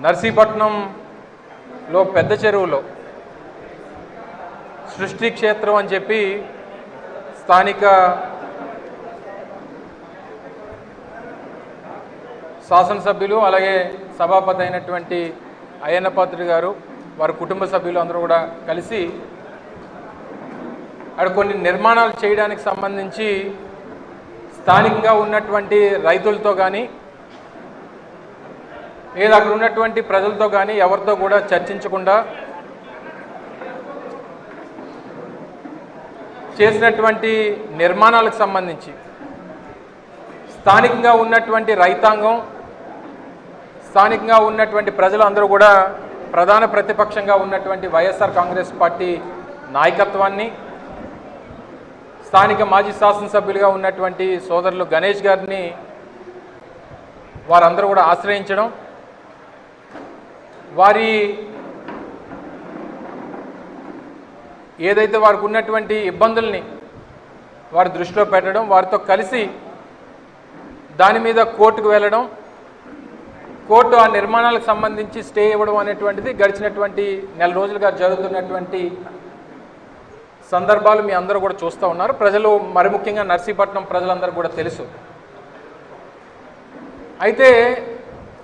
నర్సీపట్నంలో పెద్ద చెరువులో సృష్టి క్షేత్రం అని చెప్పి స్థానిక శాసనసభ్యులు అలాగే సభాపతి అయినటువంటి అయ్యన్న పాత్రుడు గారు వారి కుటుంబ సభ్యులు అందరూ కూడా కలిసి అక్కడ కొన్ని నిర్మాణాలు చేయడానికి సంబంధించి స్థానికంగా ఉన్నటువంటి రైతులతో కానీ లేదా అక్కడ ఉన్నటువంటి ప్రజలతో కానీ ఎవరితో కూడా చర్చించకుండా చేసినటువంటి నిర్మాణాలకు సంబంధించి స్థానికంగా ఉన్నటువంటి రైతాంగం స్థానికంగా ఉన్నటువంటి ప్రజలు అందరూ కూడా ప్రధాన ప్రతిపక్షంగా ఉన్నటువంటి వైఎస్ఆర్ కాంగ్రెస్ పార్టీ నాయకత్వాన్ని స్థానిక మాజీ శాసనసభ్యులుగా ఉన్నటువంటి సోదరులు గణేష్ గారిని వారందరూ కూడా ఆశ్రయించడం వారి ఏదైతే వారికి ఉన్నటువంటి ఇబ్బందుల్ని వారి దృష్టిలో పెట్టడం వారితో కలిసి దాని మీద కోర్టుకు వెళ్ళడం కోర్టు ఆ నిర్మాణాలకు సంబంధించి స్టే ఇవ్వడం అనేటువంటిది గడిచినటువంటి నెల రోజులుగా జరుగుతున్నటువంటి సందర్భాలు మీ అందరూ కూడా చూస్తూ ఉన్నారు. ప్రజలు మరి ముఖ్యంగా నర్సీపట్నం ప్రజలందరూ కూడా తెలుసు. అయితే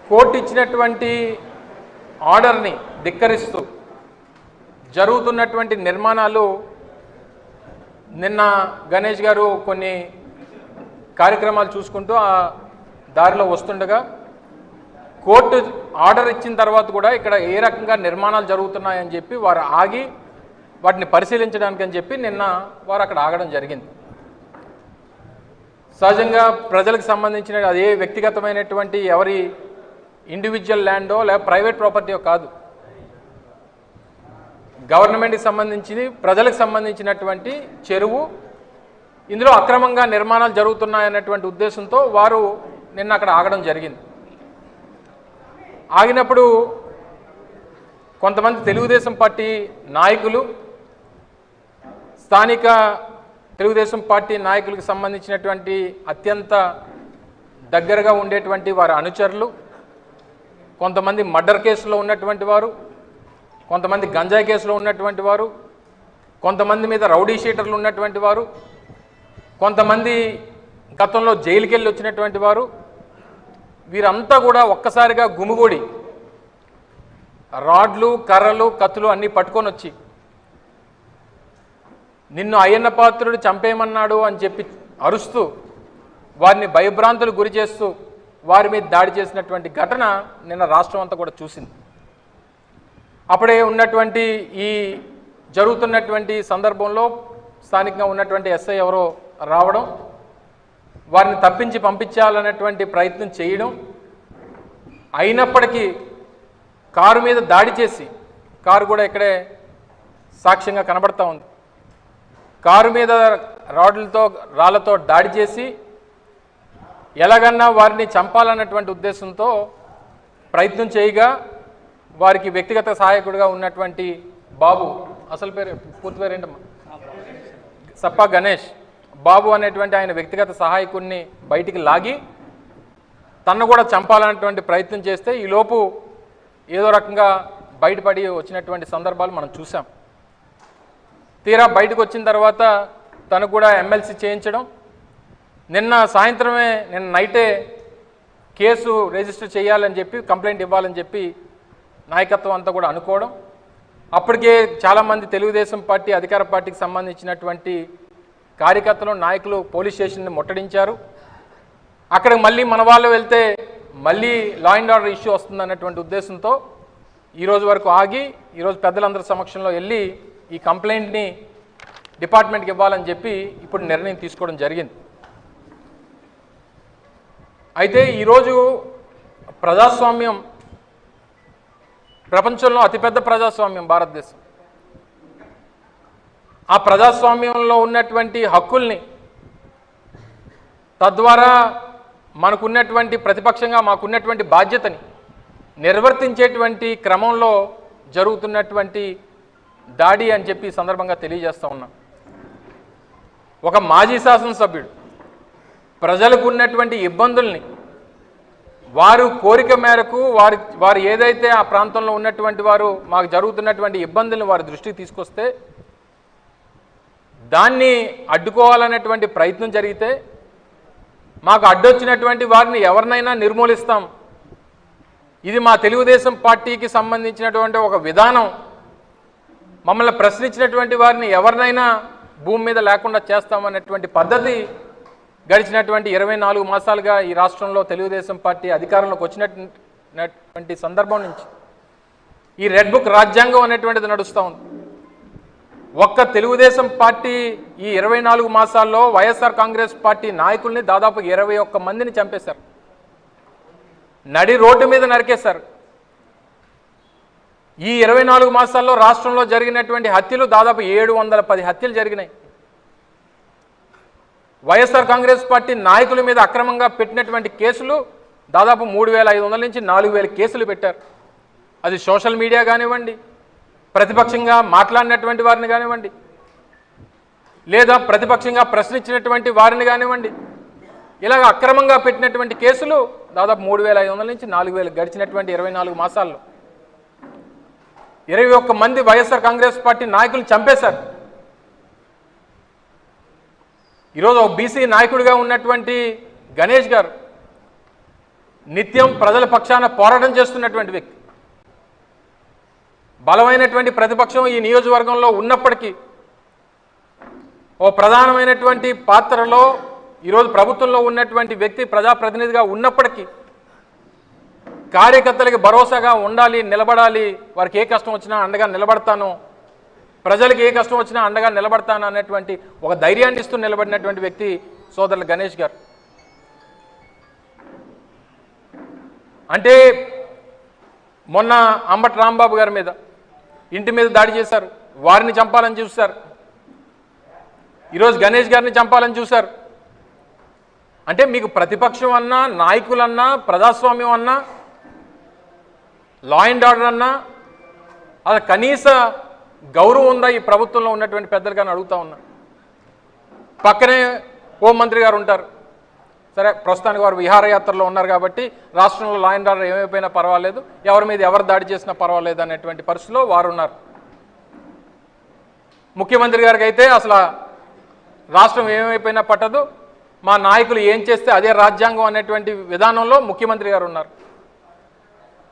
కోర్టు ఇచ్చినటువంటి ఆర్డర్ని ధిక్కరిస్తూ జరుగుతున్నటువంటి నిర్మాణాలు నిన్న గణేష్ గారు కొన్ని కార్యక్రమాలు చూసుకుంటూ ఆ దారిలో వస్తుండగా కోర్టు ఆర్డర్ ఇచ్చిన తర్వాత కూడా ఇక్కడ ఏ రకంగా నిర్మాణాలు జరుగుతున్నాయని చెప్పి వారు ఆగి వాటిని పరిశీలించడానికి అని చెప్పి నిన్న వారు అక్కడ ఆగడం జరిగింది. సహజంగా ప్రజలకు సంబంధించిన అదే వ్యక్తిగతమైనటువంటి ఎవరి ఇండివిజువల్ ల్యాండో లేదా ప్రైవేట్ ప్రాపర్టీయో కాదు, గవర్నమెంట్కి సంబంధించి ప్రజలకు సంబంధించినటువంటి చెరువు. ఇందులో అక్రమంగా నిర్మాణాలు జరుగుతున్నాయన్నటువంటి ఉద్దేశంతో వారు నిన్న అక్కడ ఆగడం జరిగింది. ఆగినప్పుడు కొంతమంది తెలుగుదేశం పార్టీ నాయకులు స్థానిక తెలుగుదేశం పార్టీ నాయకులకు సంబంధించినటువంటి అత్యంత దగ్గరగా ఉండేటువంటి వారి అనుచరులు, కొంతమంది మర్డర్ కేసులో ఉన్నటువంటి వారు, కొంతమంది గంజాయి కేసులో ఉన్నటువంటి వారు, కొంతమంది మీద రౌడీ షీటర్లు ఉన్నటువంటి వారు, కొంతమంది గతంలో జైలుకి వెళ్ళి వచ్చినటువంటి వారు, వీరంతా కూడా ఒక్కసారిగా గుమిగూడి రాడ్లు కర్రలు కత్తులు అన్నీ పట్టుకొని వచ్చి నిన్ను అయ్యన్న పాత్రుడు చంపేయమన్నాడు అని చెప్పి అరుస్తూ వారిని భయభ్రాంతులు గురి చేస్తూ వారి మీద దాడి చేసినటువంటి ఘటన నిన్న రాష్ట్రం అంతా కూడా చూసింది. అప్పుడే ఉన్నటువంటి ఈ జరుగుతున్నటువంటి సందర్భంలో స్థానికంగా ఉన్నటువంటి ఎస్ఐ ఎవరో రావడం, వారిని తప్పించి పంపించాలన్నటువంటి ప్రయత్నం చేయడం, అయినప్పటికీ కారు మీద దాడి చేసి, కారు కూడా ఇక్కడే సాక్ష్యంగా కనబడతా ఉంది, కారు మీద రాళ్లతో దాడి చేసి ఎలాగన్నా వారిని చంపాలన్నటువంటి ఉద్దేశంతో ప్రయత్నం చేయగా వారికి వ్యక్తిగత సహాయకుడిగా ఉన్నటువంటి బాబు, అసలు పేరు పూర్తి పేరు ఏంటమ్మా, సప్పా గణేష్ బాబు అనేటువంటి ఆయన వ్యక్తిగత సహాయకుడిని బయటికి లాగి తన్ను కూడా చంపాలన్నటువంటి ప్రయత్నం చేస్తే ఈలోపు ఏదో రకంగా బయటపడి వచ్చినటువంటి సందర్భాలు మనం చూసాం. తీరా బయటకు వచ్చిన తర్వాత తను కూడా ఎమ్మెల్సీ చేయించడం, నిన్న సాయంత్రమే నిన్న నైటే కేసు రిజిస్టర్ చేయాలని చెప్పి కంప్లైంట్ ఇవ్వాలని చెప్పి నాయకత్వం అంతా కూడా అనుకోవడం, అప్పటికే చాలామంది తెలుగుదేశం పార్టీ అధికార పార్టీకి సంబంధించినటువంటి కార్యకర్తలు నాయకులు పోలీస్ స్టేషన్ని ముట్టడించారు. అక్కడికి మళ్ళీ మన వాళ్ళు వెళ్తే మళ్ళీ లా అండ్ ఆర్డర్ ఇష్యూ వస్తుందన్నటువంటి ఉద్దేశంతో ఈరోజు వరకు ఆగి ఈరోజు పెద్దలందరి సమక్షంలో వెళ్ళి ఈ కంప్లైంట్ని డిపార్ట్మెంట్కి ఇవ్వాలని చెప్పి ఇప్పుడు నిర్ణయం తీసుకోవడం జరిగింది. అయితే ఈరోజు ప్రజాస్వామ్యం ప్రపంచంలో అతిపెద్ద ప్రజాస్వామ్యం భారతదేశం. ఆ ప్రజాస్వామ్యంలో ఉన్నటువంటి హక్కుల్ని తద్వారా మనకున్నటువంటి ప్రతిపక్షంగా మాకున్నటువంటి బాధ్యతని నిర్వర్తించేటువంటి క్రమంలో జరుగుతున్నటువంటి దాడి అని చెప్పి సందర్భంగా తెలియజేస్తూ ఉన్నాం. ఒక మాజీ శాసనసభ్యుడు ప్రజలకు ఉన్నటువంటి ఇబ్బందుల్ని వారు కోరిక మేరకు వారు ఏదైతే ఆ ప్రాంతంలో ఉన్నటువంటి వారు మాకు జరుగుతున్నటువంటి ఇబ్బందులను వారి దృష్టికి తీసుకొస్తే దాన్ని అడ్డుకోవాలనేటువంటి ప్రయత్నం జరిగితే మాకు అడ్డొచ్చినటువంటి వారిని ఎవరినైనా నిర్మూలిస్తాం, ఇది మా తెలుగుదేశం పార్టీకి సంబంధించినటువంటి ఒక విధానం, మమ్మల్ని ప్రశ్నించినటువంటి వారిని ఎవరినైనా భూమి మీద లేకుండా చేస్తామనేటువంటి పద్ధతి గడిచినటువంటి 24 మాసాలుగా ఈ రాష్ట్రంలో తెలుగుదేశం పార్టీ అధికారంలోకి వచ్చినటువంటి సందర్భం నుంచి ఈ రెడ్ బుక్ రాజ్యాంగం అనేటువంటిది నడుస్తూ ఉంది. ఒక్క తెలుగుదేశం పార్టీ ఈ 24 మాసాల్లో వైఎస్ఆర్ కాంగ్రెస్ పార్టీ నాయకుల్ని దాదాపు 21 మందిని చంపేశారు, నడి రోడ్డు మీద నరికేశారు. ఈ 24 మాసాల్లో రాష్ట్రంలో జరిగినటువంటి హత్యలు దాదాపు 710 హత్యలు జరిగినాయి. వైఎస్ఆర్ కాంగ్రెస్ పార్టీ నాయకుల మీద అక్రమంగా పెట్టినటువంటి కేసులు దాదాపు 3500 నుంచి 4000 కేసులు పెట్టారు. అది సోషల్ మీడియా కానివ్వండి, ప్రతిపక్షంగా మాట్లాడినటువంటి వారిని కానివ్వండి, లేదా ప్రతిపక్షంగా ప్రశ్నించినటువంటి వారిని కానివ్వండి, ఇలాగ అక్రమంగా పెట్టినటువంటి కేసులు దాదాపు 3500 నుంచి 4000 గడిచినటువంటి 24 మాసాల్లో 21 మంది వైఎస్ఆర్ కాంగ్రెస్ పార్టీ నాయకులు చంపేశారు. ఈరోజు ఒక బీసీ నాయకుడిగా ఉన్నటువంటి గణేష్ గారు నిత్యం ప్రజల పక్షాన పోరాటం చేస్తున్నటువంటి వ్యక్తి, బలమైనటువంటి ప్రతిపక్షం ఈ నియోజకవర్గంలో ఉన్నప్పటికీ ఓ ప్రధానమైనటువంటి పాత్రలో ఈరోజు ప్రభుత్వంలో ఉన్నటువంటి వ్యక్తి ప్రజాప్రతినిధిగా ఉన్నప్పటికీ కార్యకర్తలకి భరోసాగా ఉండాలి, నిలబడాలి, వారికి ఏ కష్టం వచ్చినా అండగా నిలబడతాను, ప్రజలకు ఏ కష్టం వచ్చినా అండగా నిలబడతాను అనేటువంటి ఒక ధైర్యాన్ని ఇస్తూ నిలబడినటువంటి వ్యక్తి సోదరులు గణేష్ గారు. అంటే మొన్న అంబటి రాంబాబు గారి మీద ఇంటి మీద దాడి చేశారు, వారిని చంపాలని చూశారు. ఈరోజు గణేష్ గారిని చంపాలని చూశారు. అంటే మీకు ప్రతిపక్షం అన్నా, నాయకులన్నా, ప్రజాస్వామ్యం అన్నా, లా అండ్ ఆర్డర్ అన్నా అది కనీస గౌరవం ఉందా ఈ ప్రభుత్వంలో ఉన్నటువంటి పెద్దలు కానీ అడుగుతా ఉన్నా. పక్కనే హోంమంత్రి గారు ఉంటారు, సరే ప్రస్తుతానికి వారు విహారయాత్రలో ఉన్నారు కాబట్టి రాష్ట్రంలో లా అండ్ ఆర్డర్ ఏమైపోయినా పర్వాలేదు, ఎవరి మీద ఎవరు దాడి చేసినా పర్వాలేదు అనేటువంటి పరిస్థితిలో వారు ఉన్నారు. ముఖ్యమంత్రి గారికి అయితే అసలు రాష్ట్రం ఏమైపోయినా పట్టదు, మా నాయకులు ఏం చేస్తే అదే రాజ్యాంగం అనేటువంటి విధానంలో ముఖ్యమంత్రి గారు ఉన్నారు.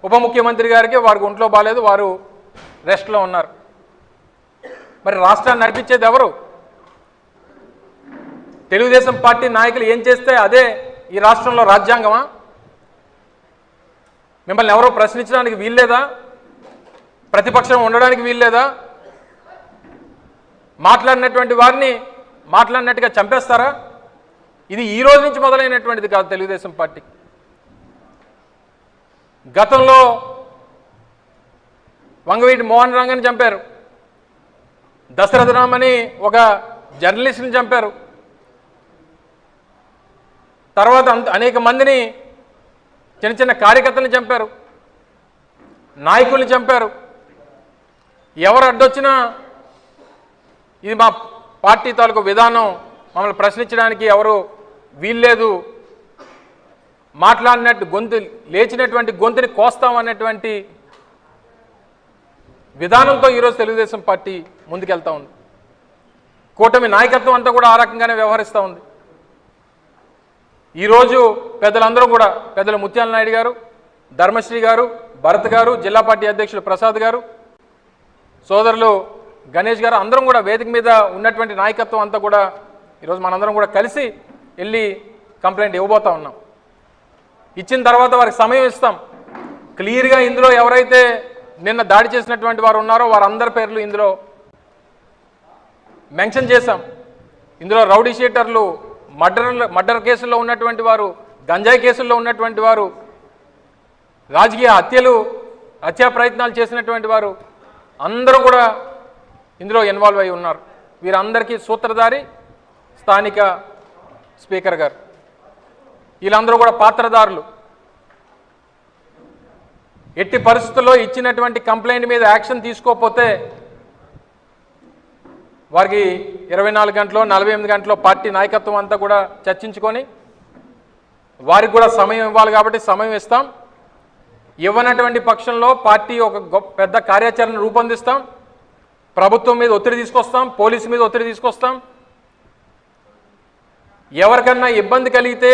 ఉప ముఖ్యమంత్రి గారికి వారికి ఒంట్లో బాగాలేదు, వారు రెస్ట్లో ఉన్నారు. మరి రాష్ట్రాన్ని నడిపించేది ఎవరు? తెలుగుదేశం పార్టీ నాయకులు ఏం చేస్తే అదే ఈ రాష్ట్రంలో రాజ్యాంగమా? మిమ్మల్ని ఎవరో ప్రశ్నించడానికి వీల్లేదా? ప్రతిపక్షం ఉండడానికి వీల్లేదా? మాట్లాడినటువంటి వారిని మాట్లాడినట్టుగా చంపేస్తారా? ఇది ఈ రోజు నుంచి మొదలైనటువంటిది కాదు తెలుగుదేశం పార్టీ. గతంలో వంగవీటి మోహన్ రంగని చంపారు, దశరథరామని ఒక జర్నలిస్ట్ని చంపారు, తర్వాత అనేక మందిని చిన్న చిన్న కార్యకర్తలను చంపారు, నాయకుల్ని చంపారు. ఎవరు అడ్డొచ్చినా ఇది మా పార్టీ తాలూకు విధానం, మమ్మల్ని ప్రశ్నించడానికి ఎవరు వీల్లేదు, మాట్లాడినట్టు గొంతు లేచినటువంటి గొంతుని కోస్తామనేటువంటి విధానంతో ఈరోజు తెలుగుదేశం పార్టీ ముందుకెళ్తా ఉంది. కూటమి నాయకత్వం అంతా కూడా ఆ రకంగానే వ్యవహరిస్తూ ఉంది. ఈరోజు పెద్దలందరూ కూడా, పెద్దలు ముత్యాల నాయుడు గారు, ధర్మశ్రీ గారు, భరత్ గారు, జిల్లా పార్టీ అధ్యక్షులు ప్రసాద్ గారు, సోదరులు గణేష్ గారు, అందరం కూడా వేదిక మీద ఉన్నటువంటి నాయకత్వం అంతా కూడా ఈరోజు మనందరం కూడా కలిసి వెళ్ళి కంప్లైంట్ ఇవ్వబోతా ఉన్నాం. ఇచ్చిన తర్వాత వారికి సమయం ఇస్తాం. క్లియర్గా ఇందులో ఎవరైతే నిన్న దాడి చేసినటువంటి వారు ఉన్నారో వారందరి పేర్లు ఇందులో మెన్షన్ చేశాం. ఇందులో రౌడీ షీటర్లు, మర్డర్ కేసుల్లో ఉన్నటువంటి వారు, గంజాయి కేసుల్లో ఉన్నటువంటి వారు, రాజకీయ హత్యా ప్రయత్నాలు చేసినటువంటి వారు అందరూ కూడా ఇందులో ఇన్వాల్వ్ అయి ఉన్నారు. వీరందరికీ సూత్రధారి స్థానిక స్పీకర్ గారు. వీళ్ళందరూ కూడా పాత్రదారులు. ఎట్టి పరిస్థితుల్లో ఇచ్చినటువంటి కంప్లైంట్ మీద యాక్షన్ తీసుకోకపోతే వారికి 24 గంటలో 48 గంటలో పార్టీ నాయకత్వం అంతా కూడా చర్చించుకొని వారికి కూడా సమయం ఇవ్వాలి కాబట్టి సమయం ఇస్తాం. ఇవ్వనటువంటి పక్షంలో పార్టీ ఒక పెద్ద కార్యాచరణ రూపొందిస్తాం. ప్రభుత్వం మీద ఒత్తిడి తీసుకొస్తాం, పోలీసు మీద ఒత్తిడి తీసుకొస్తాం. ఎవరికన్నా ఇబ్బంది కలిగితే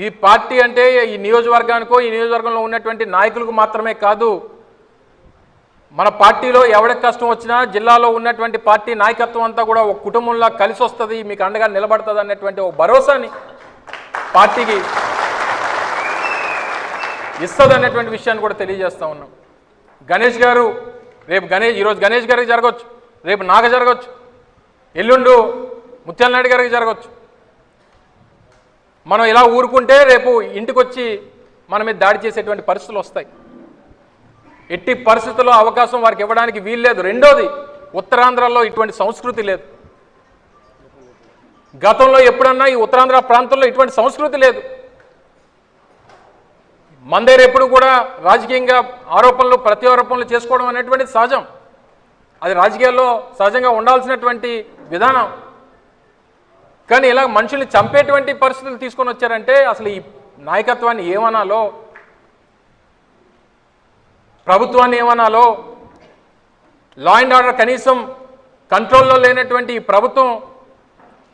ఈ పార్టీ అంటే ఈ నియోజకవర్గానికో ఈ నియోజకవర్గంలో ఉన్నటువంటి నాయకులకు మాత్రమే కాదు, మన పార్టీలో ఎవరికి కష్టం వచ్చినా జిల్లాలో ఉన్నటువంటి పార్టీ నాయకత్వం అంతా కూడా ఒక కుటుంబంలా కలిసి వస్తుంది, మీకు అండగా నిలబడుతుంది అన్నటువంటి ఒక భరోసాని పార్టీకి ఇస్తుంది అన్నటువంటి విషయాన్ని కూడా తెలియజేస్తూ ఉన్నాం. గణేష్ గారు రేపు ఈరోజు గణేష్ గారికి జరగవచ్చు, రేపు నాకు జరగవచ్చు, ఎల్లుండు ముత్యాల నాయుడు గారికి జరగవచ్చు. మనం ఇలా ఊరుకుంటే రేపు ఇంటికి వచ్చి మన మీద దాడి చేసేటువంటి పరిస్థితులు వస్తాయి. ఎట్టి పరిస్థితుల్లో అవకాశం వారికి ఇవ్వడానికి వీల్లేదు. రెండోది, ఉత్తరాంధ్రలో ఇటువంటి సంస్కృతి లేదు. గతంలో ఎప్పుడన్నా ఈ ఉత్తరాంధ్ర ప్రాంతంలో ఇటువంటి సంస్కృతి లేదు. మందేరు ఎప్పుడు కూడా రాజకీయంగా ఆరోపణలు ప్రత్యారోపణలు చేసుకోవడం అనేటువంటిది సహజం. అది రాజకీయాల్లో సహజంగా ఉండాల్సినటువంటి విధానం. కానీ ఇలా మనుషుల్ని చంపేటువంటి పరిస్థితులు తీసుకొని వచ్చారంటే అసలు ఈ నాయకత్వాన్ని ఏమనాలో, ప్రభుత్వాన్ని ఏమనాలో, లా అండ్ ఆర్డర్ కనీసం కంట్రోల్లో లేనటువంటి ఈ ప్రభుత్వం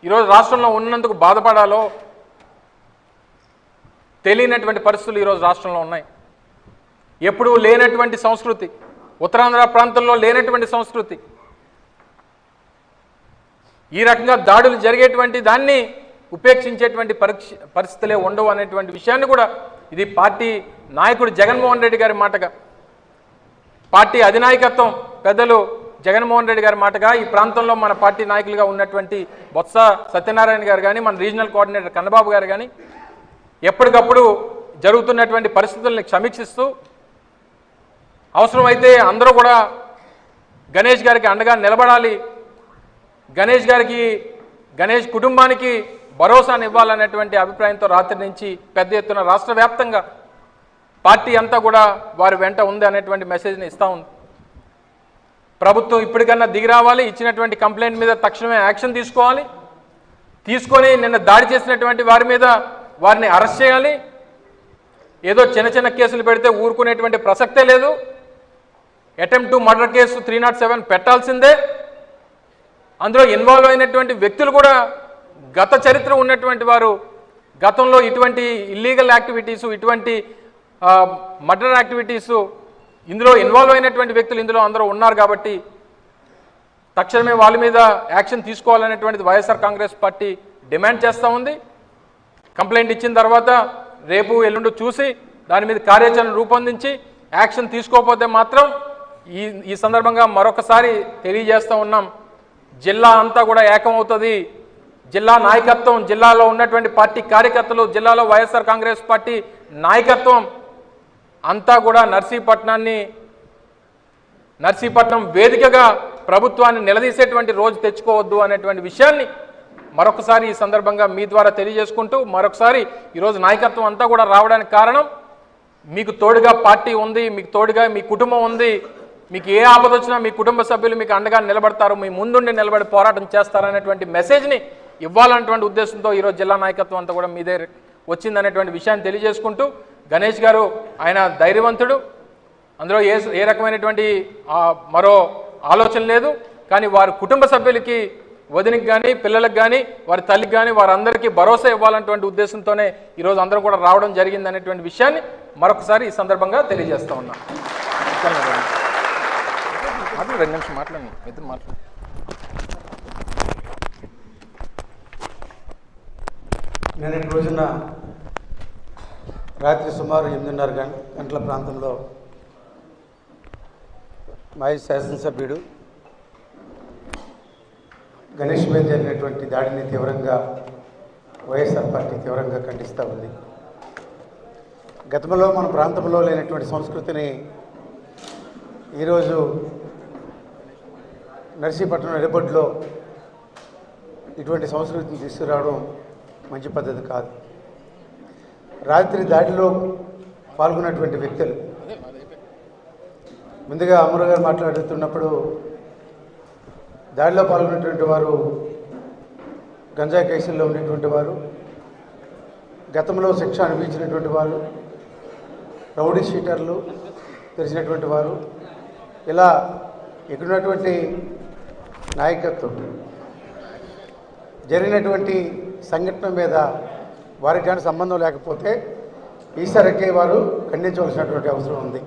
ఈరోజు రాష్ట్రంలో ఉన్నందుకు బాధపడాలో తెలియనటువంటి పరిస్థితులు ఈరోజు రాష్ట్రంలో ఉన్నాయి. ఎప్పుడూ లేనటువంటి సంస్కృతి, ఉత్తరాంధ్ర ప్రాంతంలో లేనటువంటి సంస్కృతి, ఈ రకంగా దాడులు జరిగేటువంటి దాన్ని ఉపేక్షించేటువంటి పరిస్థితులే ఉండవు అనేటువంటి విషయాన్ని కూడా ఇది పార్టీ నాయకుడు జగన్మోహన్ రెడ్డి గారి మాటగా, పార్టీ అధినాయకత్వం పెద్దలు జగన్మోహన్ రెడ్డి గారి మాటగా ఈ ప్రాంతంలో మన పార్టీ నాయకులుగా ఉన్నటువంటి బొత్స సత్యనారాయణ గారు కానీ, మన రీజనల్ కోఆర్డినేటర్ కన్నబాబు గారు కానీ ఎప్పటికప్పుడు జరుగుతున్నటువంటి పరిస్థితుల్ని సమీక్షిస్తూ అవసరమైతే అందరూ కూడా గణేష్ గారికి అండగా నిలబడాలి, గణేష్ కుటుంబానికి భరోసాను ఇవ్వాలనేటువంటి అభిప్రాయంతో రాత్రి నుంచి పెద్ద ఎత్తున రాష్ట్ర వ్యాప్తంగా పార్టీ అంతా కూడా వారి వెంట ఉంది అనేటువంటి మెసేజ్ని ఇస్తూ ఉంది. ప్రభుత్వం ఇప్పటికన్నా దిగి రావాలి, ఇచ్చినటువంటి కంప్లైంట్ మీద తక్షణమే యాక్షన్ తీసుకోవాలి, తీసుకొని నిన్న దాడి చేసినటువంటి వారి మీద వారిని అరెస్ట్ చేయాలి. ఏదో చిన్న చిన్న కేసులు పెడితే ఊరుకునేటువంటి ప్రసక్తే లేదు. అటెంప్ట్ టు మర్డర్ కేసు 307 పెట్టాల్సిందే. అందులో ఇన్వాల్వ్ అయినటువంటి వ్యక్తులు కూడా గత చరిత్ర ఉన్నటువంటి వారు, గతంలో ఇటువంటి ఇల్లీగల్ యాక్టివిటీసు, ఇటువంటి మర్డర్ యాక్టివిటీసు ఇందులో ఇన్వాల్వ్ అయినటువంటి వ్యక్తులు ఇందులో అందరూ ఉన్నారు కాబట్టి తక్షణమే వాళ్ళ మీద యాక్షన్ తీసుకోవాలనేటువంటిది వైఎస్ఆర్ కాంగ్రెస్ పార్టీ డిమాండ్ చేస్తూ ఉంది. కంప్లైంట్ ఇచ్చిన తర్వాత రేపు ఎల్లుండి చూసి దాని మీద కార్యాచరణ రూపొందించి యాక్షన్ తీసుకోకపోతే మాత్రం ఈ సందర్భంగా మరొకసారి తెలియజేస్తూ ఉన్నాం, జిల్లా అంతా కూడా ఏకమవుతుంది. జిల్లా నాయకత్వం, జిల్లాలో ఉన్నటువంటి పార్టీ కార్యకర్తలు, జిల్లాలో వైఎస్ఆర్ కాంగ్రెస్ పార్టీ నాయకత్వం అంతా కూడా నర్సీపట్నం వేదికగా ప్రభుత్వాన్ని నిలదీసేటువంటి రోజు తెచ్చుకోవద్దు అనేటువంటి విషయాన్ని మరొకసారి ఈ సందర్భంగా మీ ద్వారా తెలియజేసుకుంటూ, మరొకసారి ఈరోజు నాయకత్వం అంతా కూడా రావడానికి కారణం మీకు తోడుగా పార్టీ ఉంది, మీకు తోడుగా మీ కుటుంబం ఉంది, మీకు ఏ ఆపద వచ్చినా మీ కుటుంబ సభ్యులు మీకు అండగా నిలబడతారు, మీ ముందుండి నిలబడి పోరాటం చేస్తారనేటువంటి మెసేజ్ని ఇవ్వాలన్నటువంటి ఉద్దేశంతో ఈరోజు జిల్లా నాయకత్వం అంతా కూడా మీదే వచ్చిందనేటువంటి విషయాన్ని తెలియజేసుకుంటూ, గణేష్ గారు ఆయన ధైర్యవంతుడు, అందులో ఏ రకమైనటువంటి మరో ఆలోచన లేదు. కానీ వారి కుటుంబ సభ్యులకి, వదినికి కానీ, పిల్లలకు కానీ, వారి తల్లికి కానీ వారందరికీ భరోసా ఇవ్వాలన్నటువంటి ఉద్దేశంతోనే ఈరోజు అందరూ కూడా రావడం జరిగిందనేటువంటి విషయాన్ని మరొకసారి ఈ సందర్భంగా తెలియజేస్తూ ఉన్నాం. 2 నిమిషం మాట్లాడండి, ఇద్దరు మాట్లాడండి. నిన్నటి రోజున రాత్రి సుమారు 8:30 గంటల ప్రాంతంలో మాజీ శాసనసభ్యుడు గణేష్ మీద జరిగినటువంటి దాడిని తీవ్రంగా వైఎస్ఆర్ పార్టీ తీవ్రంగా ఖండిస్తూ ఉంది. గతంలో మన ప్రాంతంలో లేనటువంటి సంస్కృతిని ఈరోజు నర్సీపట్నం ఎయిర్పోర్ట్లో ఇటువంటి సంస్కృతిని తీసుకురావడం మంచి పద్ధతి కాదు. రాత్రి దాడిలో పాల్గొన్నటువంటి వ్యక్తులు ముందుగా అమరు గారు మాట్లాడుతున్నప్పుడు దాడిలో పాల్గొన్నటువంటి వారు గంజా కేసుల్లో ఉండేటువంటి వారు, గతంలో శిక్ష అనుభవించినటువంటి వారు, రౌడీ షీటర్లు తెలిసినటువంటి వారు, ఇలా ఇక్కడున్నటువంటి నాయకత్వం జరిగినటువంటి సంఘటన మీద వారికి కానీ సంబంధం లేకపోతే ఈసారికి వారు ఖండించవలసినటువంటి అవసరం ఉంది.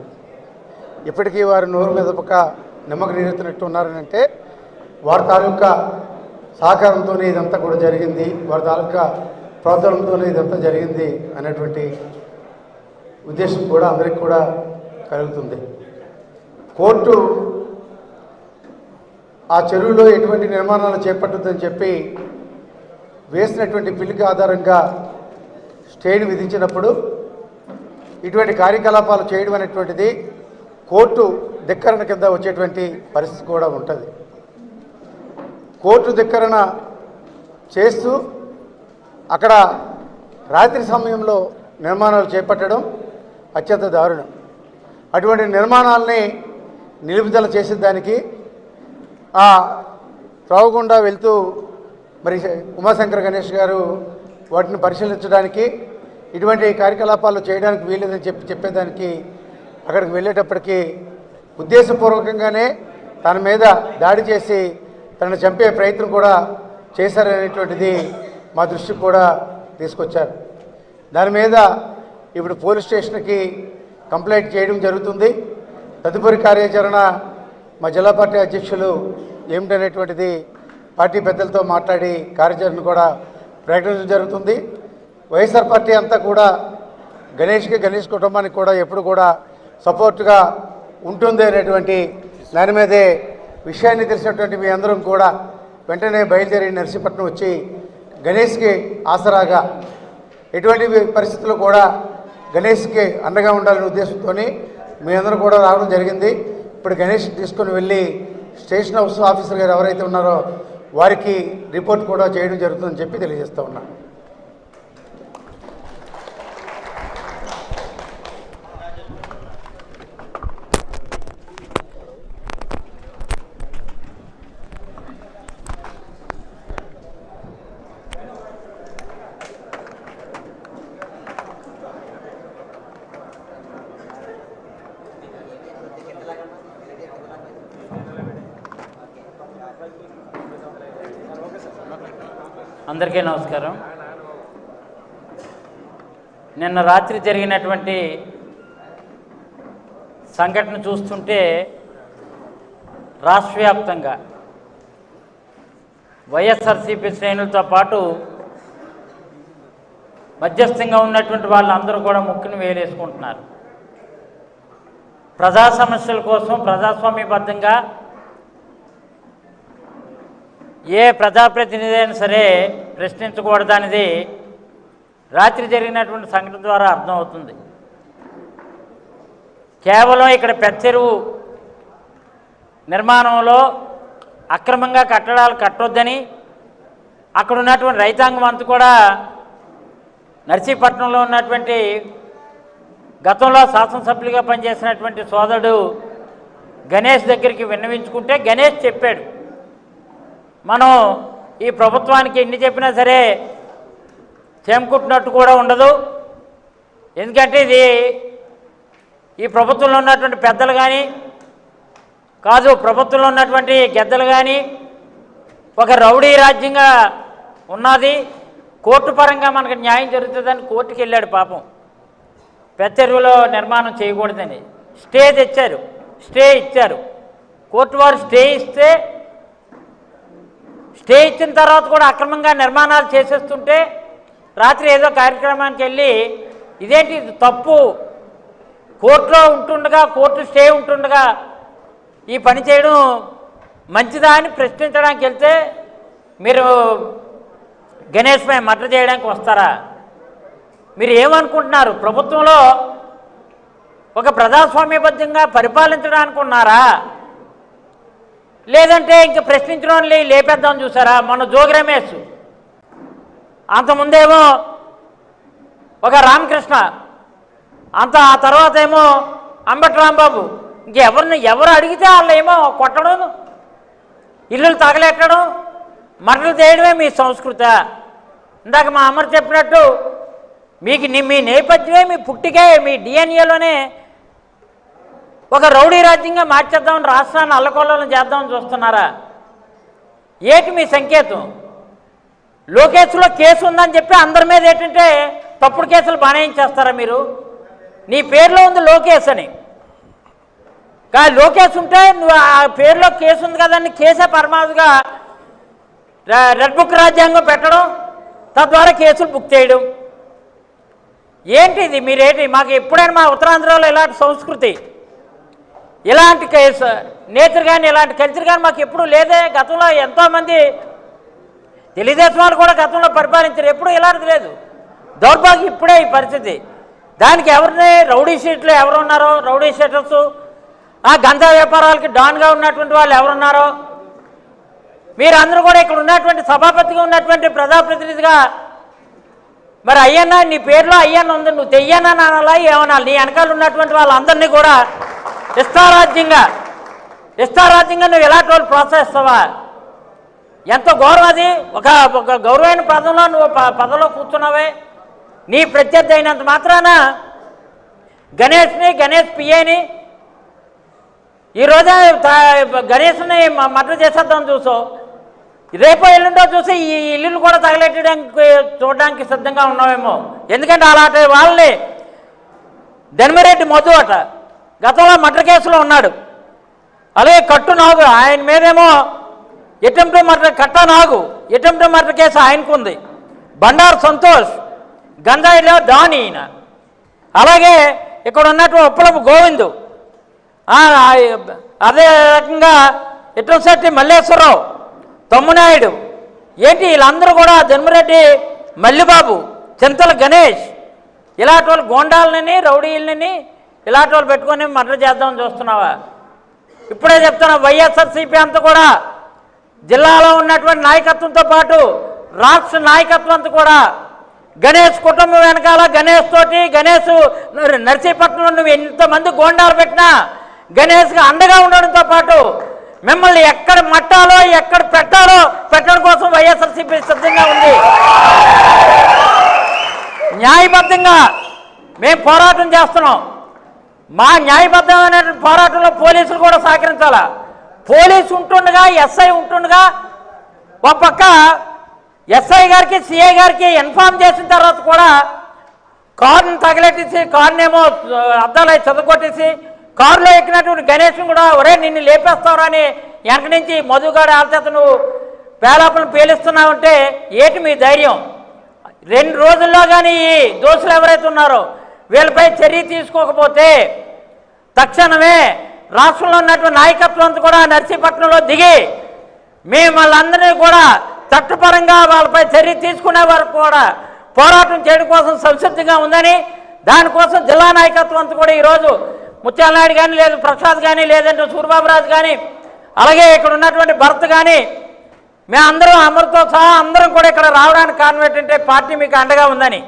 ఇప్పటికీ వారు నోరు మీద ఒక నిమ్మక నీరెత్తినట్టు ఉన్నారని అంటే వారి తాలూకా సహకారంతోనే ఇదంతా కూడా జరిగింది, వారి తాలూకా ప్రోత్సాహంతోనే ఇదంతా జరిగింది అనేటువంటి ఉద్దేశం కూడా అందరికీ కూడా కలుగుతుంది. కోర్టు ఆ చెరువులో ఎటువంటి నిర్మాణాలు చేపట్టొద్దని చెప్పి వేసినటువంటి బిల్లుకి ఆధారంగా స్టేని విధించినప్పుడు ఇటువంటి కార్యకలాపాలు చేయడం అనేటువంటిది కోర్టు ధిక్కరణ కింద వచ్చేటువంటి పరిస్థితి కూడా ఉంటుంది. కోర్టు ధిక్కరణ చేస్తూ అక్కడ రాత్రి సమయంలో నిర్మాణాలు చేపట్టడం అత్యంత దారుణం. అటువంటి నిర్మాణాలని నిలుపుదల చేసేదానికి ఆ త్రోవగుండా వెళ్తూ మరి ఉమాశంకర్ గణేష్ గారు వాటిని పరిశీలించడానికి, ఇటువంటి కార్యకలాపాలు చేయడానికి వీలేదని చెప్పేదానికి అక్కడికి వెళ్ళేటప్పటికీ ఉద్దేశపూర్వకంగానే తన మీద దాడి చేసి తనను చంపే ప్రయత్నం కూడా చేశారనేటువంటిది మా దృష్టికి కూడా తీసుకొచ్చారు. దాని మీద ఇప్పుడు పోలీస్ స్టేషన్కి కంప్లైంట్ చేయడం జరుగుతుంది. తదుపరి కార్యాచరణ మా జిల్లా పార్టీ అధ్యక్షులు ఏమిటనేటువంటిది పార్టీ పెద్దలతో మాట్లాడి కార్యాచరణ కూడా ప్రకటించడం జరుగుతుంది. వైఎస్ఆర్ పార్టీ అంతా కూడా గణేష్ కుటుంబానికి కూడా ఎప్పుడు కూడా సపోర్ట్గా ఉంటుంది అనేటువంటి దాని మీదే విషయాన్ని తెలిసినటువంటి మీ అందరం కూడా వెంటనే బయలుదేరి నర్సీపట్నం వచ్చి గణేష్కి ఆసరాగా ఎటువంటి పరిస్థితుల్లో కూడా గణేష్కి అండగా ఉండాలనే ఉద్దేశంతో మీ అందరూ కూడా రావడం జరిగింది. ఇప్పుడు గణేష్ తీసుకొని వెళ్ళి స్టేషన్ హౌస్ ఆఫీసర్ గారు ఎవరైతే ఉన్నారో వారికి రిపోర్ట్ కూడా చేయడం జరుగుతుందని చెప్పి తెలియజేస్తూ ఉన్నాను. అందరికీ నమస్కారం. నిన్న రాత్రి జరిగినటువంటి సంఘటన చూస్తుంటే రాష్ట్ర వ్యాప్తంగా వైఎస్ఆర్సీపీ శ్రేణులతో పాటు మధ్యస్థంగా ఉన్నటువంటి వాళ్ళందరూ కూడా ముక్కును వేలేసుకుంటున్నారు. ప్రజా సమస్యల కోసం ప్రజాస్వామ్యబద్ధంగా ఏ ప్రజాప్రతినిధి అయినా సరే ప్రశ్నించకూడదనేది రాత్రి జరిగినటువంటి సంఘటన ద్వారా అర్థమవుతుంది. కేవలం ఇక్కడ పెద్ద చెరువు నిర్మాణంలో అక్రమంగా కట్టడాలు కట్టొద్దని అక్కడ ఉన్నటువంటి రైతాంగం అంతా కూడా నర్సీపట్నంలో ఉన్నటువంటి గతంలో శాసనసభ్యులుగా పనిచేసినటువంటి సోదరుడు గణేష్ దగ్గరికి విన్నవించుకుంటే గణేష్ చెప్పాడు, మనం ఈ ప్రభుత్వానికి ఎన్ని చెప్పినా సరే చేమకుట్టినట్టు కూడా ఉండదు. ఎందుకంటే ఇది ఈ ప్రభుత్వంలో ఉన్నటువంటి పెద్దలు కానీ కాదు, ప్రభుత్వంలో ఉన్నటువంటి గెద్దలు కానీ ఒక రౌడీ రాజ్యంగా ఉన్నది. కోర్టు పరంగా మనకు న్యాయం జరుగుతుందని కోర్టుకి వెళ్ళాడు. పాపం పెద్ద చెరువులో నిర్మాణం చేయకూడదని స్టే ఇచ్చారు. కోర్టు వారు స్టే ఇచ్చిన తర్వాత కూడా అక్రమంగా నిర్మాణాలు చేసేస్తుంటే రాత్రి ఏదో కార్యక్రమానికి వెళ్ళి ఇదేంటి ఇది తప్పు, కోర్టులో ఉంటుండగా కోర్టు స్టే ఉంటుండగా ఈ పని చేయడం మంచిదా అని ప్రశ్నించడానికి వెళ్తే మీరు గణేష్ పై మర్డర్ చేయడానికి వస్తారా? మీరు ఏమనుకుంటున్నారు? ప్రభుత్వంలో ఒక ప్రజాస్వామ్యబద్ధంగా పరిపాలించడానికి ఉన్నారా, లేదంటే ఇంక ప్రశ్నించడం లేపేద్దాం చూసారా? మన జోగి రమేష్, అంతకుముందేమో ఒక రామకృష్ణ, ఆ తర్వాత ఏమో అంబటి రాంబాబు, ఎవరు అడిగితే వాళ్ళు ఏమో కొట్టడం, ఇల్లులు తగలెట్టడం, మర్డర్లు చేయడమే మీ సంస్కృత. ఇందాక మా అమర్ చెప్పినట్టు మీకు మీ నేపథ్యమే, మీ పుట్టికే, మీ డిఎన్ఏలోనే ఒక రౌడీ రాజ్యంగా మార్చేద్దామని, రాష్ట్రాన్ని అల్లకొల్లం చేద్దామని చూస్తున్నారా? ఏంటి మీ సంకేతం? లోకేష్లో కేసు ఉందని చెప్పి అందరి మీద ఏంటంటే తప్పుడు కేసులు బనాయించేస్తారా మీరు? నీ పేరులో ఉంది లోకేష్ అని, కానీ లోకేష్ ఉంటే నువ్వు ఆ పేరులో కేసు ఉంది కదని కేసే పరమావధిగా రెడ్ బుక్ రాజ్యాంగం పెట్టడం, తద్వారా కేసులు బుక్ చేయడం. ఏంటి ఇది? మీరేంటి? మాకు ఎప్పుడైనా మా ఉత్తరాంధ్రలో ఇలాంటి సంస్కృతి, ఇలాంటి కేసు నేచర్ కానీ ఇలాంటి కల్చర్ కానీ మాకు ఎప్పుడు లేదే. గతంలో ఎంతోమంది తెలుగుదేశం వాళ్ళు కూడా గతంలో పరిపాలించారు, ఎప్పుడు ఇలాంటిది లేదు. దౌర్భాగ్యం ఇప్పుడే ఈ పరిస్థితి. దానికి ఎవరిని రౌడీ షీట్లు ఎవరు ఉన్నారో, రౌడీ షీటర్స్, ఆ గంజా వ్యాపారాలకి డాన్గా ఉన్నటువంటి వాళ్ళు ఎవరున్నారో, మీరందరూ కూడా ఇక్కడ ఉన్నటువంటి సభాపతిగా ఉన్నటువంటి ప్రజాప్రతినిధిగా మరి అయ్యన్న, నీ పేరులో అయ్యన్న ఉంది, నువ్వు తెయ్యన్న అనాలా ఏమనాలి? నీ వెనకాల ఉన్నటువంటి వాళ్ళందరినీ కూడా ఇష్టారాజ్యంగా నువ్వు ఇలాంటి వాళ్ళు ప్రోత్సహిస్తావా? ఎంతో గౌరవం అది. ఒక గౌరవమైన పదంలో నువ్వు పదవిలో కూర్చున్నావే. నీ ప్రత్యర్థి అయినంత మాత్రాన గణేష్ పిఏని ఈరోజు గణేష్ని మర్డర్ చేసేద్దాం చూసావు. రేపో ఎల్లుండో చూసి ఈ ఇల్లులు కూడా తగలెట్టడానికి చూడడానికి సిద్ధంగా ఉన్నామేమో. ఎందుకంటే అలాంటి వాళ్ళని ధర్మిరెడ్డి మధు అట గతంలో మర్డర్ కేసులో ఉన్నాడు. అలాగే కట్టు నాగు, ఆయన మీదేమో attempt murder, Katta Nagu attempt murder case ఆయనకుంది. బండారు సంతోష్ గంజాయిలో డాన్ ఈయన. అలాగే ఇక్కడ ఉన్నటువంటి ఉప్పలపు గోవిందు, అదే రకంగా ఇట్టంశెట్టి మల్లేశ్వరరావు, తమ్మునాయుడు, ఏంటి వీళ్ళందరూ కూడా ధర్మిరెడ్డి మల్లిబాబు, చింతల గణేష్, ఇలాంటి వాళ్ళు గోండాలని రౌడీలని ఇలాంటి వాళ్ళు పెట్టుకొని మర్డర్ చేద్దామని చూస్తున్నావా? ఇప్పుడే చెప్తున్నా, వైఎస్ఆర్సీపీ అంతా కూడా జిల్లాలో ఉన్నటువంటి నాయకత్వంతో పాటు రాష్ట్ర నాయకత్వం అంతా కూడా గణేష్ కుటుంబం వెనకాల గణేష్ తోటి, గణేష్ నర్సీపట్నంలో నువ్వు ఎంతమంది గోండాలు పెట్టినా గణేష్కి అండగా ఉండడంతో పాటు మిమ్మల్ని ఎక్కడ మట్టాలో ఎక్కడ పెట్టడం కోసం వైఎస్ఆర్సీపీ సిద్ధంగా ఉంది. న్యాయబద్ధంగా మేము పోరాటం చేస్తున్నాం. మా న్యాయబద్ధమైన పోరాటంలో పోలీసులు కూడా సహకరించాలా. పోలీసు ఉంటుండగా, ఎస్ఐ ఉంటుండగా, ఒక పక్క ఎస్ఐ గారికి సిఐ గారికి ఇన్ఫార్మ్ చేసిన తర్వాత కూడా కారుని తగలెట్టేసి, కారునేమో అద్దాలు చదువుకొట్టేసి కారులో ఎక్కినటువంటి గణేష్ని కూడా ఒరే నిన్ను లేపేస్తావురా అని వెనక నుంచి మధుగాడు ఆల్చేత నువ్వు పేలాపలను పేలిస్తున్నావంటే ఏంటి మీ ధైర్యం? 2 రోజుల్లో కానీ ఈ దోషులు ఎవరైతే ఉన్నారో వీళ్ళపై చర్య తీసుకోకపోతే తక్షణమే రాష్ట్రంలో ఉన్నటువంటి నాయకత్వం అంతా కూడా నర్సీపట్నంలో దిగి మిమ్మల్ని కూడా చట్టపరంగా వాళ్ళపై చర్య తీసుకునే వరకు కూడా పోరాటం చేయడం కోసం సంసిద్ధంగా ఉందని, దానికోసం జిల్లా నాయకత్వం అంతా కూడా ఈరోజు ముత్యాల నాయుడు కానీ, లేదు ప్రసాద్ కానీ, లేదంటే సూర్యబాబురాజు కానీ, అలాగే ఇక్కడ ఉన్నటువంటి భరత్ కానీ, మేమందరం అమరుతో సహా అందరం కూడా ఇక్కడ రావడానికి కారణం ఏంటంటే పార్టీ మీకు అండగా ఉందని.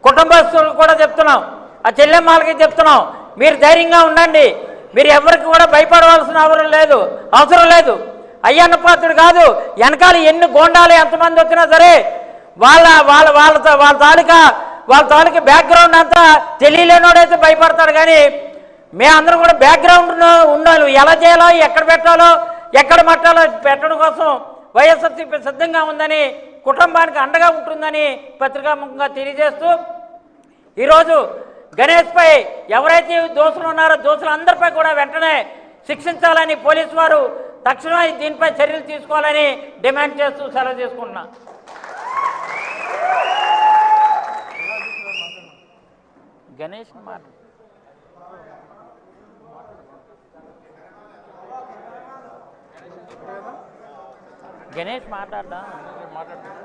కుటుంబస్తులకు కూడా చెప్తున్నాం, ఆ చెల్లెమ్మలకి చెప్తున్నాం, మీరు ధైర్యంగా ఉండండి. మీరు ఎవరికి కూడా భయపడవలసిన అవసరం లేదు. అయ్యన్న పాత్రుడు కాదు, వెనకాల ఎన్ని గోండాలు ఎంతమంది వచ్చినా సరే వాళ్ళ తాలూకా బ్యాక్గ్రౌండ్ అంతా తెలియలేనోడైతే భయపడతాడు. కానీ మేమందరం కూడా బ్యాక్గ్రౌండ్ ఉండాలి. ఎలా చేయాలో, ఎక్కడ పెట్టాలో, ఎక్కడ మట్టాలో పెట్టడం కోసం వైఎస్ఆర్సీపీ సిద్ధంగా ఉందని, కుటుంబానికి అండగా ఉంటుందని పత్రికాముఖంగా తెలియజేస్తూ, ఈరోజు గణేష్పై ఎవరైతే దోషులు ఉన్నారో దోషులందరిపై కూడా వెంటనే శిక్షించాలని పోలీసు వారు తక్షణమే దీనిపై చర్యలు తీసుకోవాలని డిమాండ్ చేస్తూ సెలవు తీసుకుంటున్నా. గణేష్ మాట్లాడ్డా మాట్లాడించారు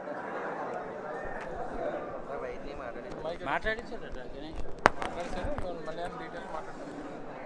గణేష్, మళ్ళీ డీటెయిల్స్ మాట్లాడారు.